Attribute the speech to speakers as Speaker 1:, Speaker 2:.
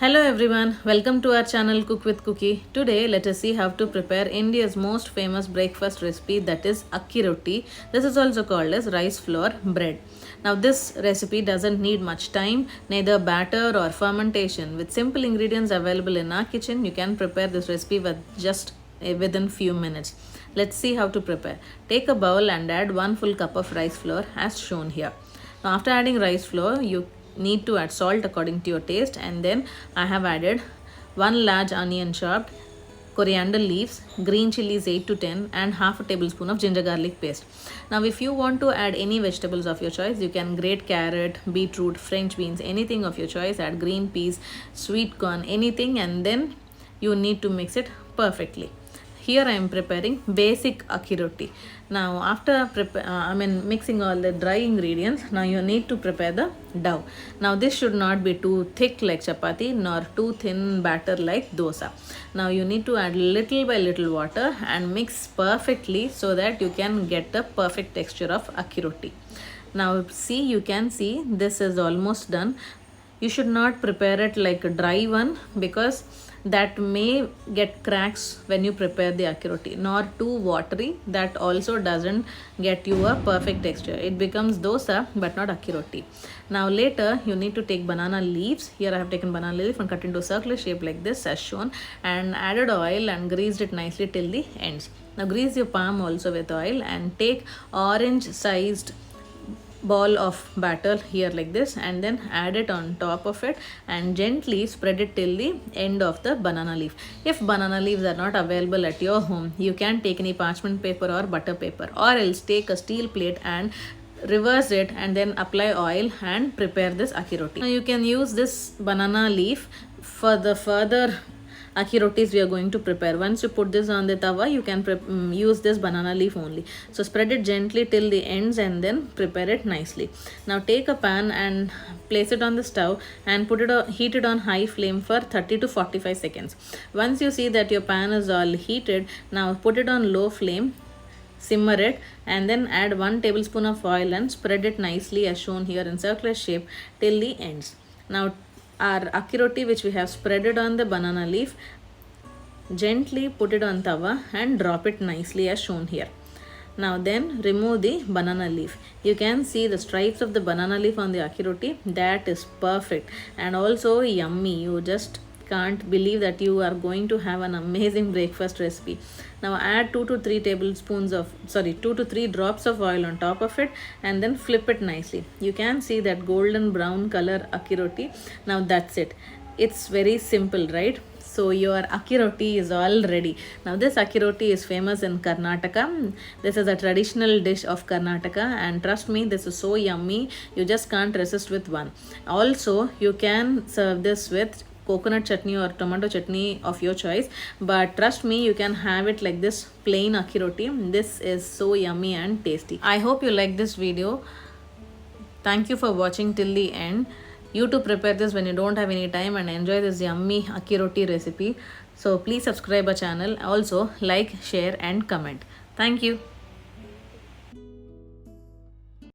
Speaker 1: Hello everyone, welcome to our channel Cook with Cookie. Today let us see how to prepare India's most famous breakfast recipe, that is Akki roti. This is also called as rice flour bread. Now this recipe doesn't need much time, neither batter or fermentation. With simple ingredients available in our kitchen, you can prepare this recipe with just within few minutes. Let's see how to prepare. Take a bowl and add 1 full cup of rice flour as shown here. Now after adding rice flour, you need to add salt according to your taste, and then I have added 1 large onion chopped, coriander leaves, green chilies 8 to 10, and half a tablespoon of ginger garlic paste. Now if you want to add any vegetables of your choice, you can grate carrot, beetroot, french beans, anything of your choice. Add green peas, sweet corn, anything, and then you need to mix it perfectly. Here I am preparing basic akki roti. Now after mixing all the dry ingredients, now you need to prepare the dough. Now this should not be too thick like chapati nor too thin batter like dosa. Now you need to add little by little water and mix perfectly so that you can get the perfect texture of akki roti. Now see, you can see this is almost done. You should not prepare it like a dry one because that may get cracks when you prepare the akki roti, nor too watery, that also doesn't get you a perfect texture. It becomes dosa but not akki roti. Now later you need to take banana leaves. Here I have taken banana leaf and cut into circular shape like this as shown, and added oil and greased it nicely till the ends. Now grease your palm also with oil and take orange sized ball of batter here like this, and then add it on top of it and gently spread it till the end of the banana leaf. If banana leaves are not available at your home, you can take any parchment paper or butter paper, or else take a steel plate and reverse it and then apply oil and prepare this akki roti. Now you can use this banana leaf for the further akki rotis we are going to prepare. Once you put this on the tawa, you can use this banana leaf only. So spread it gently till the ends and then prepare it nicely. Now take a pan and place it on the stove and heat it on high flame for 30 to 45 seconds. Once you see that your pan is all heated, now put it on low flame, simmer it, and then add 1 tablespoon of oil and spread it nicely as shown here in circular shape till the ends. Now our akki roti which we have spreaded on the banana leaf, gently put it on tawa and drop it nicely as shown here. Now then remove the banana leaf. You can see the stripes of the banana leaf on the akki roti. That is perfect and also yummy. You just can't believe that you are going to have an amazing breakfast recipe. Now add 2 to 3 drops of oil on top of it and then flip it nicely. You can see that golden brown color akki roti. Now that's it. It's very simple, right? So your akki roti is all ready. Now this akki roti is famous in Karnataka. This is a traditional dish of Karnataka, and trust me, this is so yummy. You just can't resist with one. Also, you can serve this with coconut chutney or tomato chutney of your choice, but trust me, you can have it like this plain akki roti. This is so yummy and tasty. I hope you like this video. Thank you for watching till the end. You to prepare this when you don't have any time and enjoy this yummy akki roti recipe. So please subscribe our channel. Also like, share and comment. Thank you.